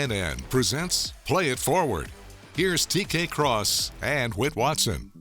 VNN presents Play It Forward. Here's TK Cross and Whit Watson.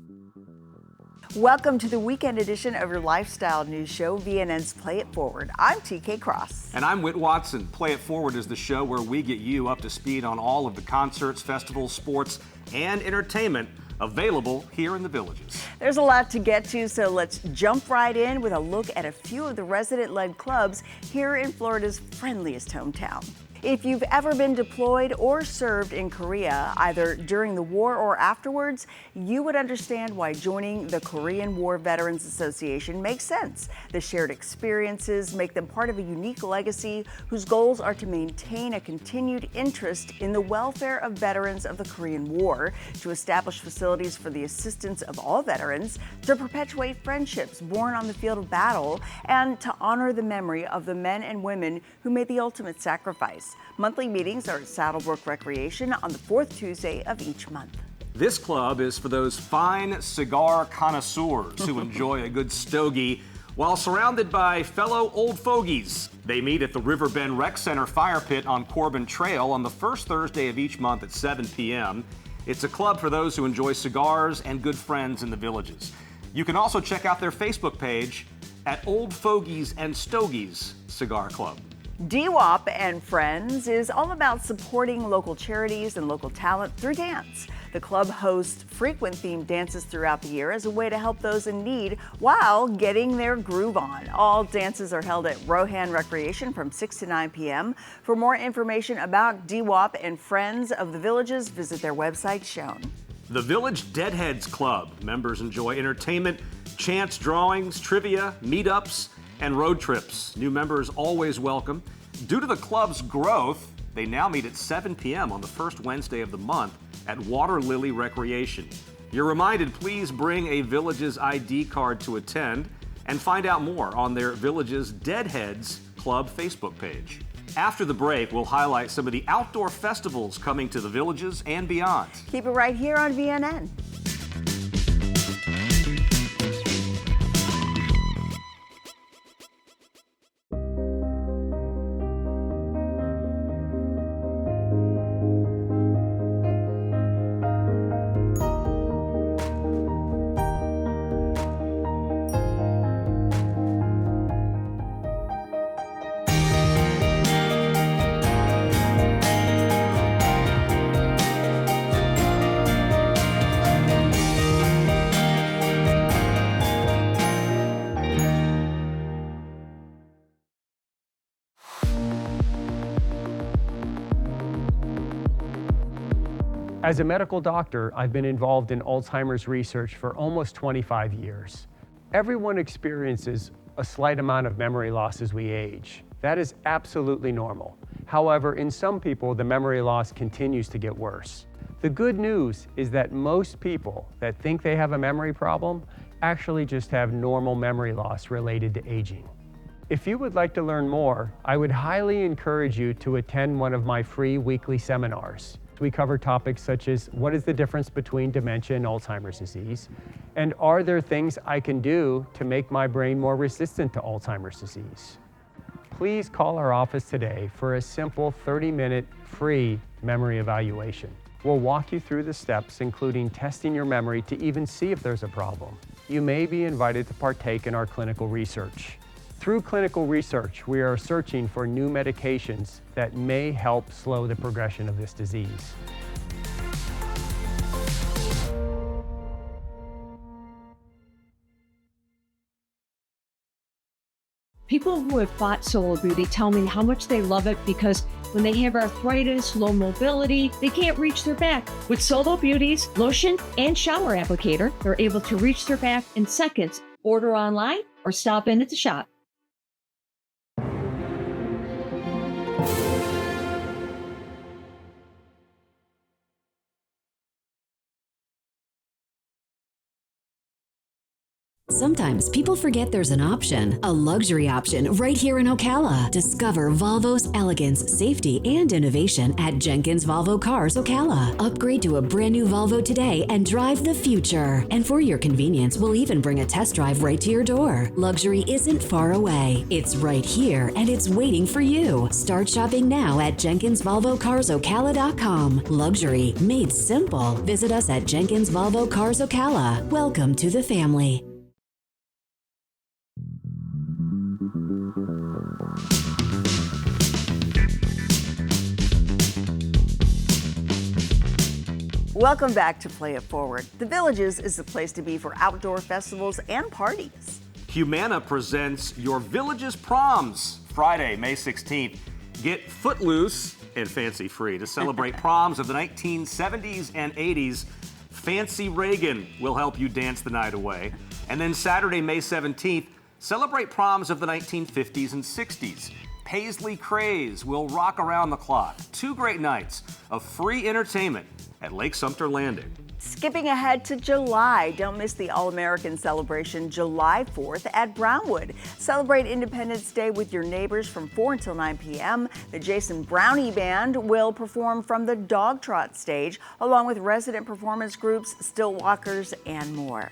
Welcome to the weekend edition of your lifestyle news show, VNN's Play It Forward. I'm TK Cross. And I'm Whit Watson. Play It Forward is the show where we get you up to speed on all of the concerts, festivals, sports, and entertainment available here in the Villages. There's a lot to get to, so let's jump right in with a look at a few of the resident-led clubs here in Florida's friendliest hometown. If you've ever been deployed or served in Korea, either during the war or afterwards, you would understand why joining the Korean War Veterans Association makes sense. The shared experiences make them part of a unique legacy whose goals are to maintain a continued interest in the welfare of veterans of the Korean War, to establish facilities for the assistance of all veterans, to perpetuate friendships born on the field of battle, and to honor the memory of the men and women who made the ultimate sacrifice. Monthly meetings are at Saddlebrook Recreation on the fourth Tuesday of each month. This club is for those fine cigar connoisseurs who enjoy a good stogie while surrounded by fellow old fogies. They meet at the Riverbend Rec Center Fire Pit on Corbin Trail on the first Thursday of each month at 7 p.m. It's a club for those who enjoy cigars and good friends in the Villages. You can also check out their Facebook page at Old Fogies and Stogies Cigar Club. DWAP and Friends is all about supporting local charities and local talent through dance. The club hosts frequent themed dances throughout the year as a way to help those in need while getting their groove on. All dances are held at Rohan Recreation from 6 to 9 p.m. For more information about DWAP and Friends of the Villages, visit their website shown. The Village Deadheads Club. Members enjoy entertainment, chance drawings, trivia, meetups, and road trips. New members always welcome. Due to the club's growth, they now meet at 7 p.m. on the first Wednesday of the month at Water Lily Recreation. You're reminded, please bring a Villages ID card to attend, and find out more on their Villages Deadheads Club Facebook page. After the break, we'll highlight some of the outdoor festivals coming to the Villages and beyond. Keep it right here on VNN. As a medical doctor, I've been involved in Alzheimer's research for almost 25 years. Everyone experiences a slight amount of memory loss as we age. That is absolutely normal. However, in some people, the memory loss continues to get worse. The good news is that most people that think they have a memory problem actually just have normal memory loss related to aging. If you would like to learn more, I would highly encourage you to attend one of my free weekly seminars. We cover topics such as what is the difference between dementia and Alzheimer's disease, and are there things I can do to make my brain more resistant to Alzheimer's disease? Please call our office today for a simple 30-minute free memory evaluation. We'll walk you through the steps, including testing your memory to even see if there's a problem. You may be invited to partake in our clinical research. Through clinical research, we are searching for new medications that may help slow the progression of this disease. People who have bought Solo Beauty tell me how much they love it because when they have arthritis, low mobility, they can't reach their back. With Solo Beauty's lotion and shower applicator, they're able to reach their back in seconds. Order online or stop in at the shop. Sometimes people forget there's an option, a luxury option right here in Ocala. Discover Volvo's elegance, safety, and innovation at Jenkins Volvo Cars Ocala. Upgrade to a brand new Volvo today and drive the future. And for your convenience, we'll even bring a test drive right to your door. Luxury isn't far away. It's right here and it's waiting for you. Start shopping now at JenkinsVolvoCarsOcala.com. Luxury made simple. Visit us at Jenkins Volvo Cars Ocala. Welcome to the family. Welcome back to Play It Forward. The Villages is the place to be for outdoor festivals and parties. Humana presents your Villages Proms, Friday, May 16th. Get footloose and fancy-free to celebrate proms of the 1970s and 80s. Fancy Reagan will help you dance the night away. And then Saturday, May 17th, celebrate proms of the 1950s and 60s. Paisley Craze will rock around the clock. 2 great nights of free entertainment at Lake Sumter Landing. Skipping ahead to July, don't miss the All-American celebration July 4th at Brownwood. Celebrate Independence Day with your neighbors from 4 until 9 p.m. The Jason Brownie Band will perform from the Dog Trot stage, along with resident performance groups, Stillwalkers, and more.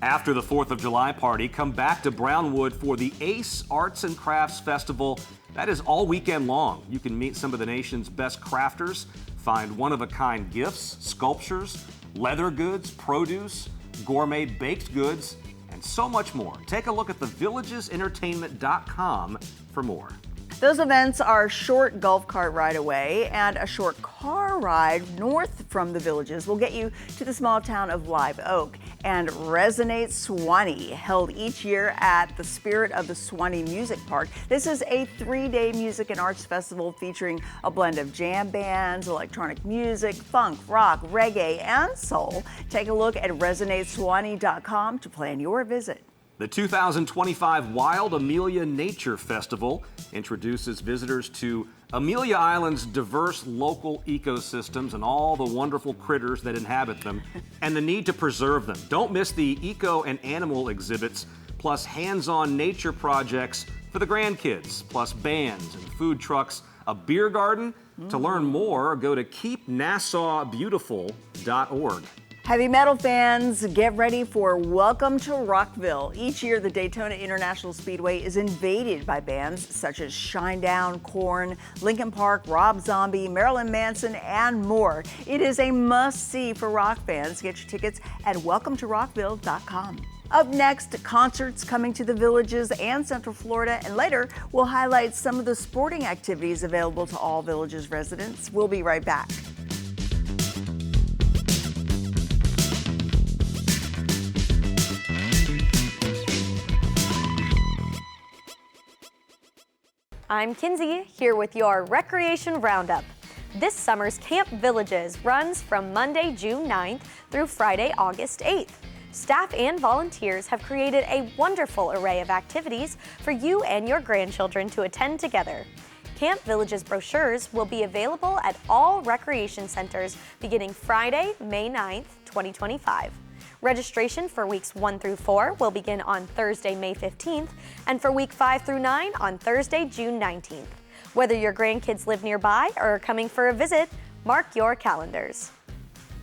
After the 4th of July party, come back to Brownwood for the Ace Arts and Crafts Festival. That is all weekend long. You can meet some of the nation's best crafters, find one-of-a-kind gifts, sculptures, leather goods, produce, gourmet baked goods, and so much more. Take a look at thevillagesentertainment.com for more. Those events are a short golf cart ride away, and a short car ride north from the Villages will get you to the small town of Live Oak. And Resonate Suwannee, held each year at the Spirit of the Suwannee Music Park. This is a 3-day music and arts festival featuring a blend of jam bands, electronic music, funk, rock, reggae, and soul. Take a look at ResonateSuwannee.com to plan your visit. The 2025 Wild Amelia Nature Festival introduces visitors to Amelia Island's diverse local ecosystems and all the wonderful critters that inhabit them, and the need to preserve them. Don't miss the eco and animal exhibits, plus hands-on nature projects for the grandkids, plus bands and food trucks, a beer garden. To learn more, go to keepnassaubeautiful.org. Heavy metal fans, get ready for Welcome to Rockville. Each year, the Daytona International Speedway is invaded by bands such as Shinedown, Korn, Linkin Park, Rob Zombie, Marilyn Manson, and more. It is a must-see for rock fans. Get your tickets at welcometorockville.com. Up next, concerts coming to the Villages and Central Florida, and later we'll highlight some of the sporting activities available to all Villages residents. We'll be right back. I'm Kinsey, here with your Recreation Roundup. This summer's Camp Villages runs from Monday, June 9th through Friday, August 8th. Staff and volunteers have created a wonderful array of activities for you and your grandchildren to attend together. Camp Villages brochures will be available at all recreation centers beginning Friday, May 9th, 2025. Registration for weeks 1 through 4 will begin on Thursday, May 15th, and for week 5 through 9 on Thursday, June 19th. Whether your grandkids live nearby or are coming for a visit, mark your calendars.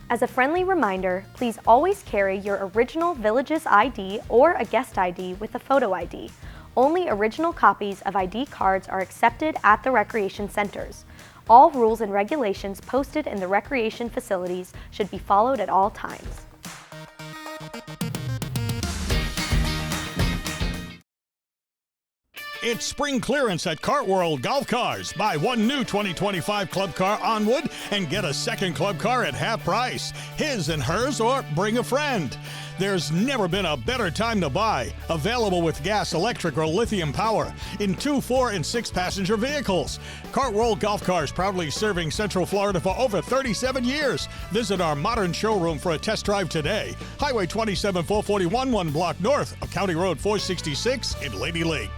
As a friendly reminder, please always carry your original Villages ID or a guest ID with a photo ID. Only original copies of ID cards are accepted at the recreation centers. All rules and regulations posted in the recreation facilities should be followed at all times. It's spring clearance at Kart World Golf Cars. Buy one new 2025 club car on wood and get a second club car at half price. His and hers, or bring a friend. There's never been a better time to buy. Available with gas, electric, or lithium power in 2, 4, and 6 passenger vehicles. Kart World Golf Cars, proudly serving Central Florida for over 37 years. Visit our modern showroom for a test drive today. Highway 27 441, 1 block north of County Road 466 in Lady Lake.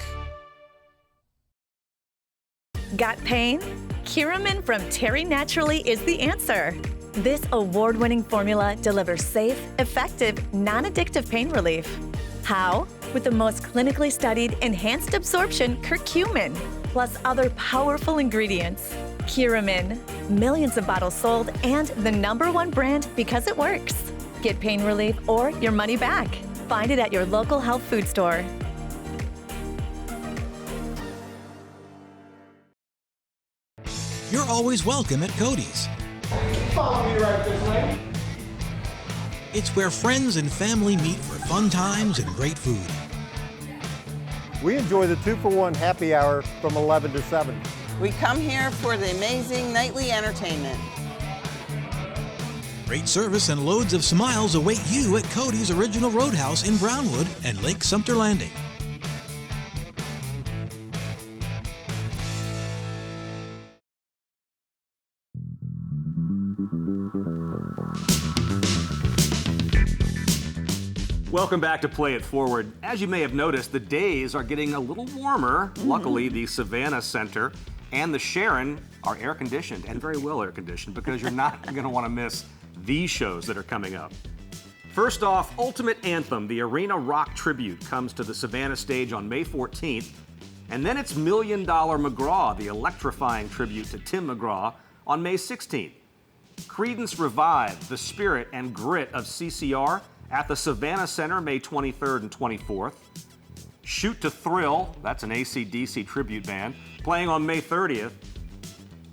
Got pain? Curamin from Terry Naturally is the answer. This award-winning formula delivers safe, effective, non-addictive pain relief. How? With the most clinically studied enhanced absorption curcumin, plus other powerful ingredients. Curamin. Millions of bottles sold and the #1 brand because it works. Get pain relief or your money back. Find it at your local health food store. You're always welcome at Cody's. Follow me right this way. It's where friends and family meet for fun times and great food. We enjoy the 2-for-1 happy hour from 11 to 7. We come here for the amazing nightly entertainment. Great service and loads of smiles await you at Cody's Original Roadhouse in Brownwood and Lake Sumter Landing. Welcome back to Play It Forward. As you may have noticed, the days are getting a little warmer. Luckily, the Savannah Center and the Sharon are air-conditioned, and very well air-conditioned, because you're not going to want to miss these shows that are coming up. First off, Ultimate Anthem, the Arena Rock Tribute, comes to the Savannah stage on May 14th. And then it's $1 Million McGraw, the electrifying tribute to Tim McGraw, on May 16th. Creedence Revive, the spirit and grit of CCR, at the Savannah Center, May 23rd and 24th. Shoot to Thrill, that's an AC/DC tribute band, playing on May 30th.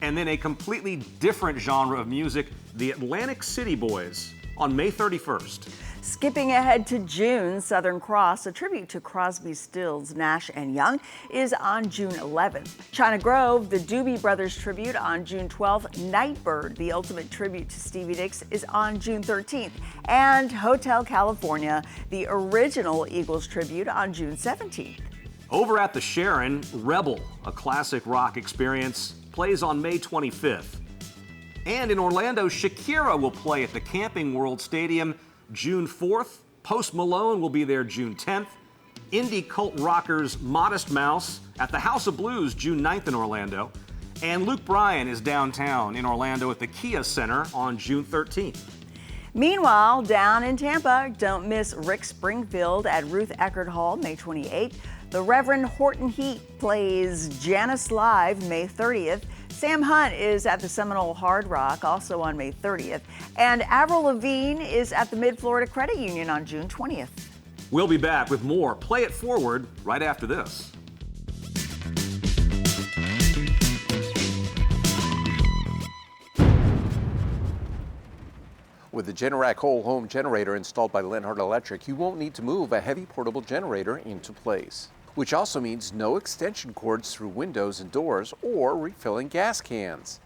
And then a completely different genre of music, the Atlantic City Boys, on May 31st. Skipping ahead to June, Southern Cross, a tribute to Crosby, Stills, Nash & Young, is on June 11th. China Grove, the Doobie Brothers tribute on June 12th. Nightbird, the ultimate tribute to Stevie Nicks, is on June 13th. And Hotel California, the original Eagles tribute, on June 17th. Over at the Sharon, Rebel, a classic rock experience, plays on May 25th. And in Orlando, Shakira will play at the Camping World Stadium June 4th. Post Malone will be there June 10th. Indie cult rockers Modest Mouse at the House of Blues June 9th in Orlando. And Luke Bryan is downtown in Orlando at the Kia Center on June 13th. Meanwhile, down in Tampa, don't miss Rick Springfield at Ruth Eckerd Hall May 28th. The Reverend Horton Heat plays Janice Live May 30th. Sam Hunt is at the Seminole Hard Rock also on May 30th. And Avril Lavigne is at the Mid-Florida Credit Union on June 20th. We'll be back with more Play It Forward right after this. With the Generac whole home generator installed by Lenhart Electric, you won't need to move a heavy portable generator into place, which also means no extension cords through windows and doors or refilling gas cans.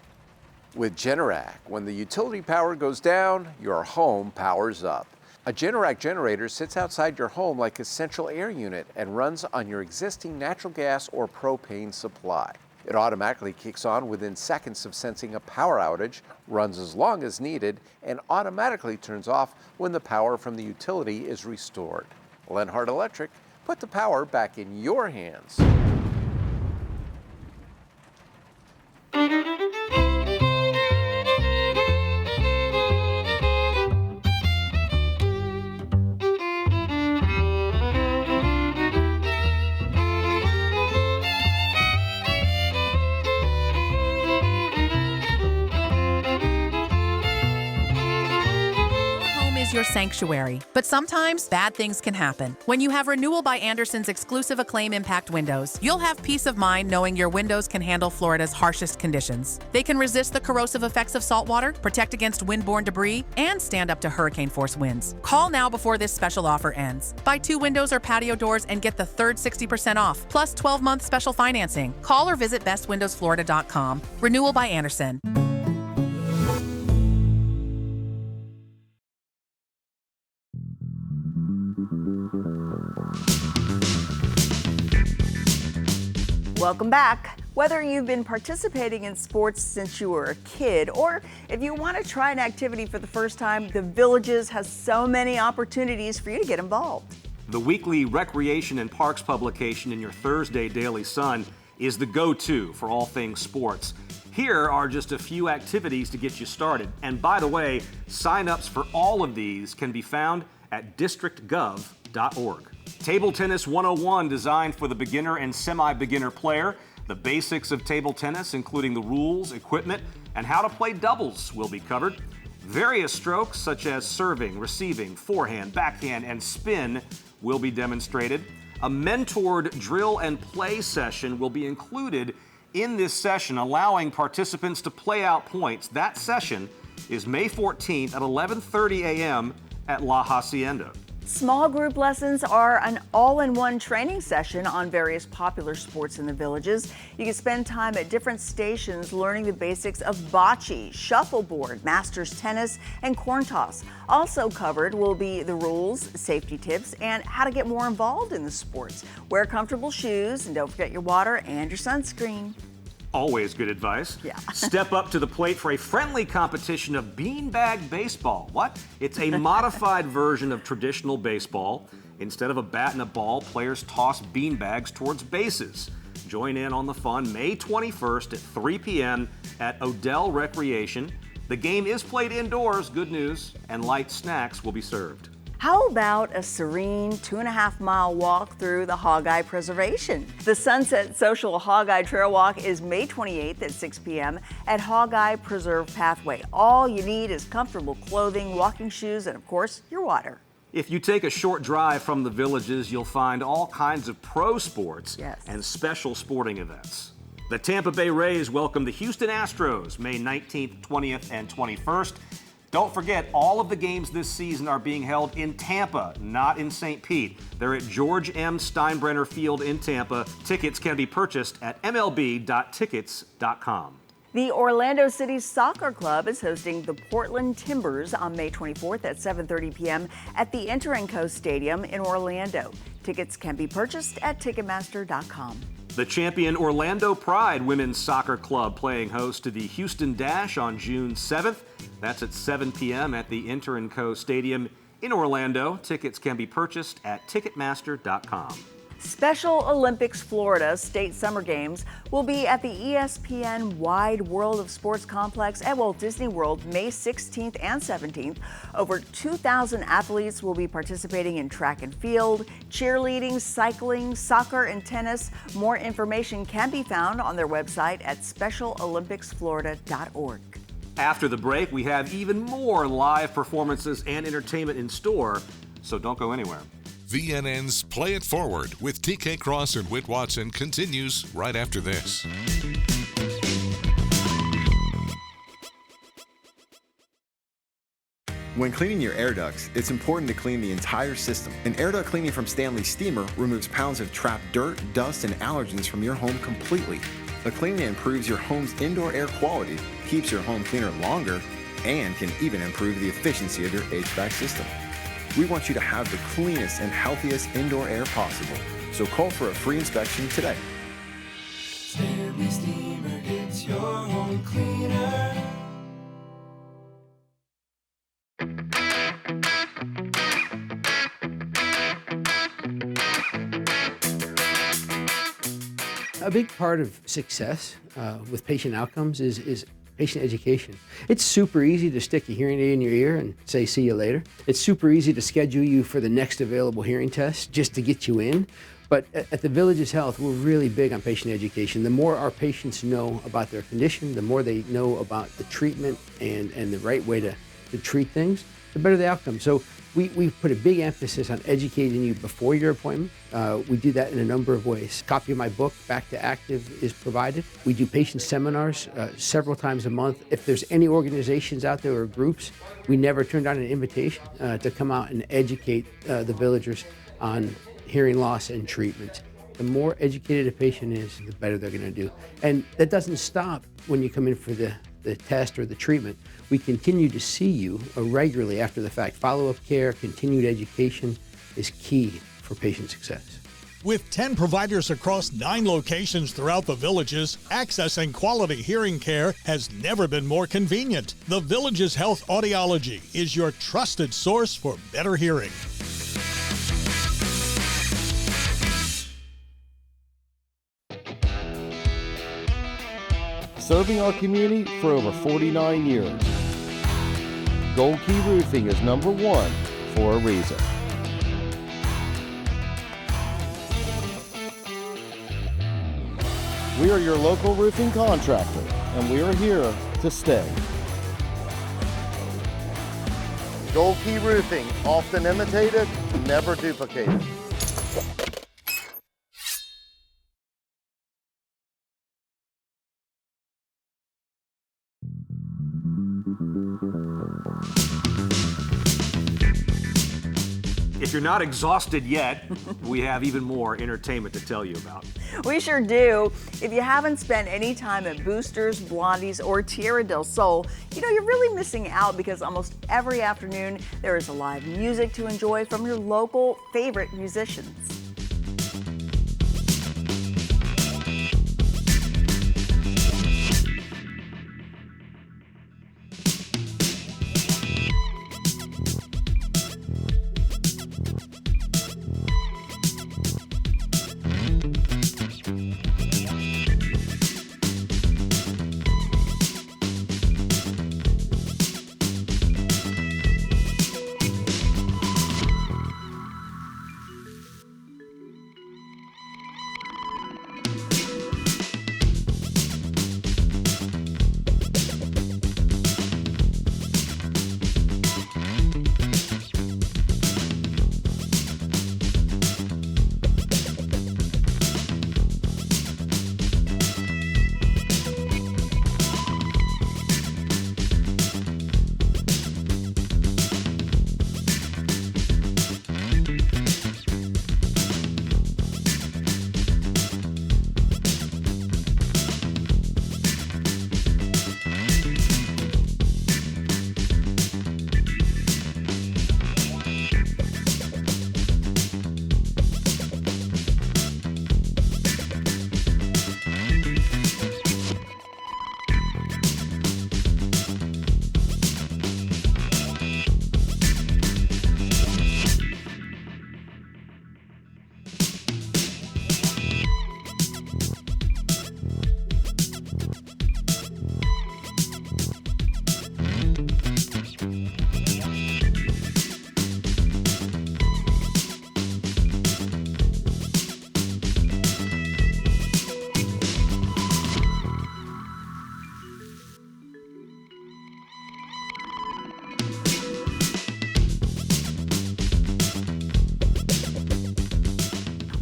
With Generac, when the utility power goes down, your home powers up. A Generac generator sits outside your home like a central air unit and runs on your existing natural gas or propane supply. It automatically kicks on within seconds of sensing a power outage, runs as long as needed, and automatically turns off when the power from the utility is restored. Lenhart Electric, put the power back in your hands. Your sanctuary, but sometimes bad things can happen. When you have Renewal by Andersen's exclusive Acclaim Impact windows, you'll have peace of mind knowing your windows can handle Florida's harshest conditions. They can resist the corrosive effects of saltwater, protect against windborne debris, and stand up to hurricane-force winds. Call now before this special offer ends. Buy 2 windows or patio doors and get the third 60% off, plus 12-month special financing. Call or visit bestwindowsflorida.com. Renewal by Andersen. Welcome back. Whether you've been participating in sports since you were a kid, or if you want to try an activity for the first time, The Villages has so many opportunities for you to get involved. The weekly Recreation and Parks publication in your Thursday Daily Sun is the go-to for all things sports. Here are just a few activities to get you started. And by the way, sign-ups for all of these can be found at districtgov.gov. TicketsMaster.org. Table Tennis 101, designed for the beginner and semi-beginner player. The basics of table tennis, including the rules, equipment, and how to play doubles, will be covered. Various strokes, such as serving, receiving, forehand, backhand, and spin, will be demonstrated. A mentored drill and play session will be included in this session, allowing participants to play out points. That session is May 14th at 11:30 a.m. at La Hacienda. Small group lessons are an all-in-one training session on various popular sports in the Villages. You can spend time at different stations learning the basics of bocce, shuffleboard, masters tennis, and corn toss. Also covered will be the rules, safety tips, and how to get more involved in the sports. Wear comfortable shoes, and don't forget your water and your sunscreen. Always good advice. Yeah. Step up to the plate for a friendly competition of beanbag baseball. What? It's a modified version of traditional baseball. Instead of a bat and a ball, players toss beanbags towards bases. Join in on the fun May 21st at 3 p.m. at Odell Recreation. The game is played indoors, good news, and light snacks will be served. How about a serene 2.5-mile walk through the Hog-Eye Preservation? The Sunset Social Hog-Eye Trail Walk is May 28th at 6 p.m. at Hog-Eye Preserve Pathway. All you need is comfortable clothing, walking shoes, and of course, your water. If you take a short drive from the Villages, you'll find all kinds of pro sports and special sporting events. The Tampa Bay Rays welcome the Houston Astros May 19th, 20th, and 21st. Don't forget, all of the games this season are being held in Tampa, not in St. Pete. They're at George M. Steinbrenner Field in Tampa. Tickets can be purchased at mlb.tickets.com. The Orlando City Soccer Club is hosting the Portland Timbers on May 24th at 7:30 p.m. at the Enter & Co Stadium in Orlando. Tickets can be purchased at Ticketmaster.com. The champion Orlando Pride Women's Soccer Club playing host to the Houston Dash on June 7th. That's at 7 p.m. at the Enter & Co Stadium in Orlando. Tickets can be purchased at Ticketmaster.com. Special Olympics Florida State Summer Games will be at the ESPN Wide World of Sports Complex at Walt Disney World May 16th and 17th. Over 2,000 athletes will be participating in track and field, cheerleading, cycling, soccer, and tennis. More information can be found on their website at specialolympicsflorida.org. After the break, we have even more live performances and entertainment in store, so don't go anywhere. VNN's Play It Forward with TK Cross and Whit Watson continues right after this. When cleaning your air ducts, it's important to clean the entire system. An air duct cleaning from Stanley Steamer removes pounds of trapped dirt, dust, and allergens from your home completely. The cleaning improves your home's indoor air quality, keeps your home cleaner longer, and can even improve the efficiency of your HVAC system. We want you to have the cleanest and healthiest indoor air possible. So call for a free inspection today. Stanley Steamer gets your home cleaner. A big part of success with patient outcomes is patient education. It's super easy to stick a hearing aid in your ear and say, see you later. It's super easy to schedule you for the next available hearing test just to get you in. But at the Villages Health, we're really big on patient education. The more our patients know about their condition, the more they know about the treatment and the right way to treat things, the better the outcome. So we put a big emphasis on educating you before your appointment. We do that in a number of ways. A copy of my book, Back to Active, is provided. We do patient seminars several times a month. If there's any organizations out there or groups, we never turn down an invitation to come out and educate the villagers on hearing loss and treatment. The more educated a patient is, the better they're going to do. And that doesn't stop when you come in for the test or the treatment. We continue to see you regularly after the fact. Follow-up care, continued education is key for patient success. With 10 providers across 9 locations throughout the Villages, accessing quality hearing care has never been more convenient. The Villages Health Audiology is your trusted source for better hearing. Serving our community for over 49 years. Gold Key Roofing is #1 for a reason. We are your local roofing contractor, and we are here to stay. Gold Key Roofing, often imitated, never duplicated. If you're not exhausted yet, we have even more entertainment to tell you about. We sure do. If you haven't spent any time at Boosters, Blondie's, or Tierra del Sol, you know you're really missing out because almost every afternoon there is live music to enjoy from your local favorite musicians.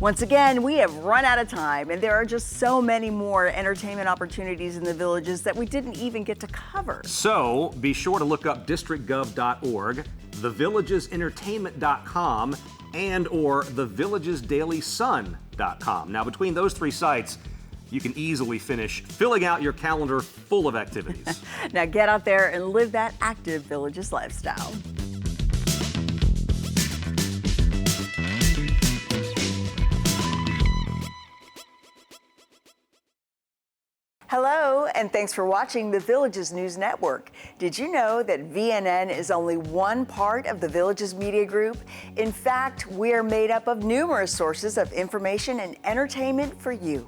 Once again, we have run out of time, and there are just so many more entertainment opportunities in the Villages that we didn't even get to cover. So be sure to look up districtgov.org, thevillagesentertainment.com, and or thevillagesdailysun.com. Now, between those three sites, you can easily finish filling out your calendar full of activities. Now get out there and live that active Villages lifestyle. Hello, and thanks for watching the Villages News Network. Did you know that VNN is only one part of the Villages Media Group? In fact, we are made up of numerous sources of information and entertainment for you.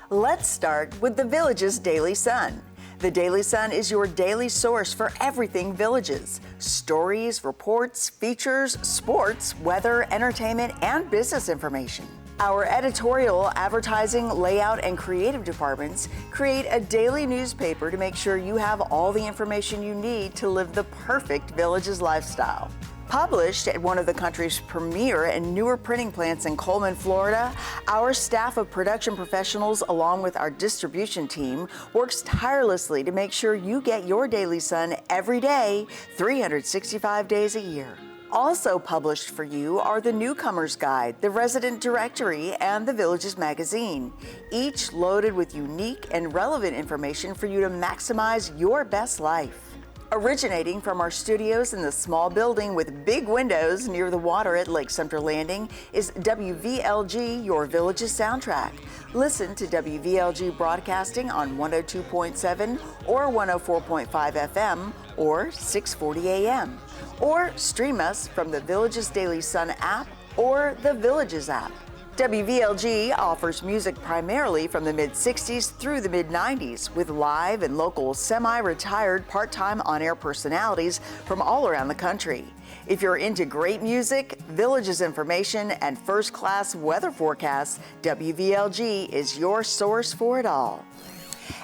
Let's start with the Villages Daily Sun. The Daily Sun is your daily source for everything Villages. Stories, reports, features, sports, weather, entertainment, and business information. Our editorial, advertising, layout, and creative departments create a daily newspaper to make sure you have all the information you need to live the perfect Villages lifestyle. Published at one of the country's premier and newer printing plants in Coleman, Florida, our staff of production professionals, along with our distribution team, works tirelessly to make sure you get your Daily Sun every day, 365 days a year. Also published for you are the Newcomer's Guide, the Resident Directory, and the Villages Magazine, each loaded with unique and relevant information for you to maximize your best life. Originating from our studios in the small building with big windows near the water at Lake Sumter Landing is WVLG, your Villages soundtrack. Listen to WVLG broadcasting on 102.7 or 104.5 FM or 640 AM. Or stream us from the Villages Daily Sun app or the Villages app. WVLG offers music primarily from the mid-60s through the mid-90s with live and local semi-retired part-time on-air personalities from all around the country. If you're into great music, Village's information, and first-class weather forecasts, WVLG is your source for it all.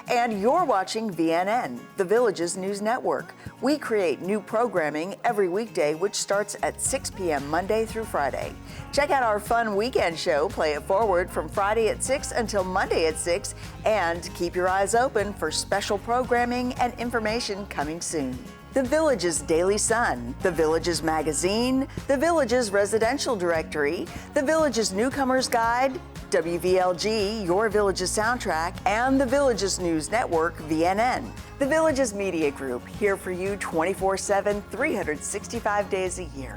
And you're watching VNN, the Village's news network. We create new programming every weekday, which starts at 6 p.m. Monday through Friday. Check out our fun weekend show, Play It Forward, from Friday at 6 until Monday at 6, and keep your eyes open for special programming and information coming soon. The Village's Daily Sun, The Village's Magazine, The Village's Residential Directory, The Village's Newcomer's Guide, WVLG, Your Village's Soundtrack, and The Village's News Network, VNN. The Village's Media Group, here for you 24/7, 365 days a year.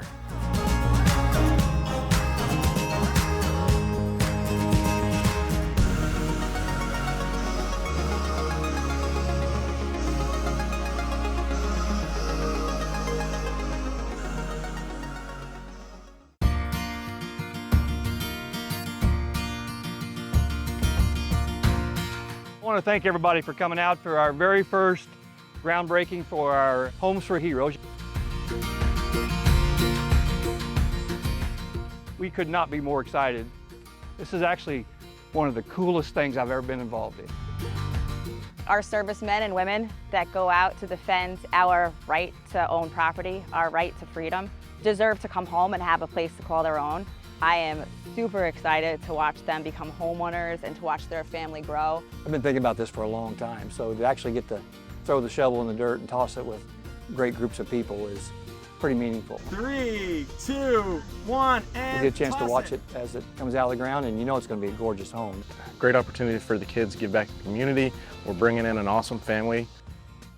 I want to thank everybody for coming out for our very first groundbreaking for our Homes for Heroes. We could not be more excited. This is actually one of the coolest things I've ever been involved in. Our servicemen and women that go out to defend our right to own property, our right to freedom, deserve to come home and have a place to call their own. I am super excited to watch them become homeowners and to watch their family grow. I've been thinking about this for a long time, so to actually get to throw the shovel in the dirt and toss it with great groups of people is pretty meaningful. 3, 2, 1, and You get a chance to watch it as it comes out of the ground, and you know it's going to be a gorgeous home. Great opportunity for the kids to give back to the community. We're bringing in an awesome family.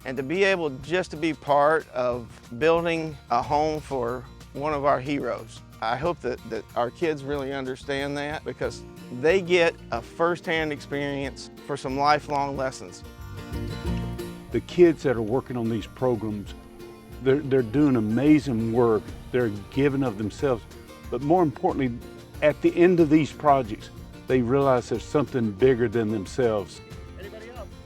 And to be able just to be part of building a home for one of our heroes. I hope that our kids really understand that, because they get a first-hand experience for some lifelong lessons. The kids that are working on these programs, they're doing amazing work. They're giving of themselves. But more importantly, at the end of these projects, they realize there's something bigger than themselves.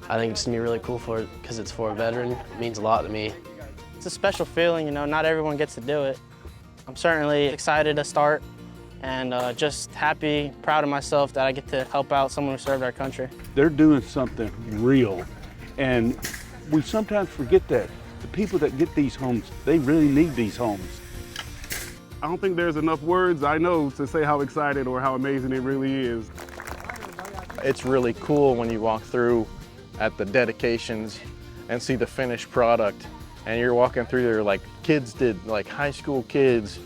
I think it's gonna be really cool because it's for a veteran. It means a lot to me. It's a special feeling, you know, not everyone gets to do it. I'm certainly excited to start and just happy, proud of myself that I get to help out someone who served our country. They're doing something real, and we sometimes forget that. The people that get these homes, they really need these homes. I don't think there's enough words I know to say how excited or how amazing it really is. It's really cool when you walk through at the dedications and see the finished product, and you're walking through there like high school kids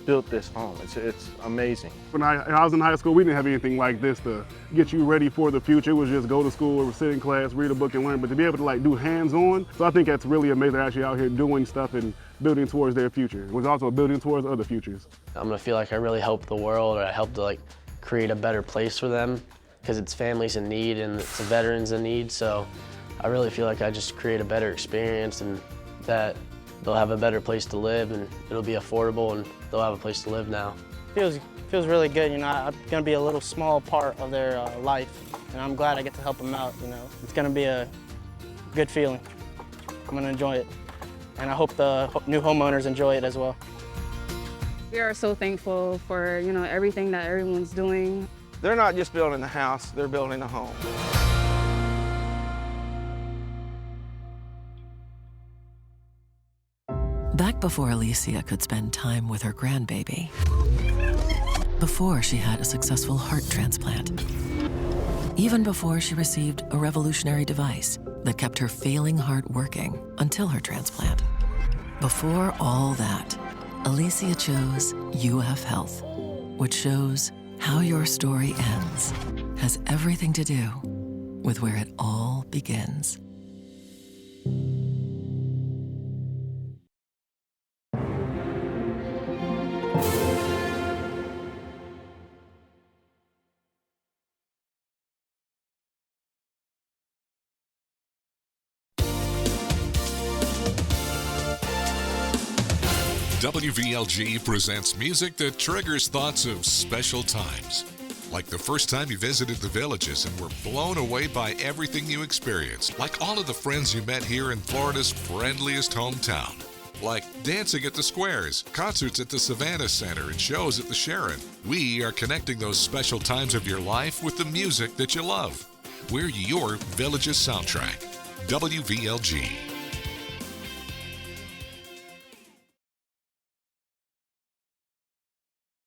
built this home. It's amazing. When I was in high school, we didn't have anything like this to get you ready for the future. It was just go to school or sit in class, read a book and learn, but to be able to do hands-on, so I think that's really amazing. They're actually out here doing stuff and building towards their future. It was also building towards other futures. I'm gonna feel like I really helped the world, or I helped to create a better place for them, because it's families in need and it's the veterans in need. So I really feel like I just create a better experience, and that they'll have a better place to live, and it'll be affordable, and they'll have a place to live now. Feels really good, you know. I'm gonna be a little small part of their life, and I'm glad I get to help them out, you know. It's gonna be a good feeling. I'm gonna enjoy it, and I hope the new homeowners enjoy it as well. We are so thankful for, you know, everything that everyone's doing. They're not just building a house, they're building a home. Back before Alicia could spend time with her grandbaby, before she had a successful heart transplant, even before she received a revolutionary device that kept her failing heart working until her transplant. Before all that, Alicia chose UF Health, which shows how your story ends has everything to do with where it all begins. WVLG presents music that triggers thoughts of special times. Like the first time you visited the Villages and were blown away by everything you experienced. Like all of the friends you met here in Florida's friendliest hometown. Like dancing at the Squares, concerts at the Savannah Center, and shows at the Sharon. We are connecting those special times of your life with the music that you love. We're your Villages soundtrack. WVLG.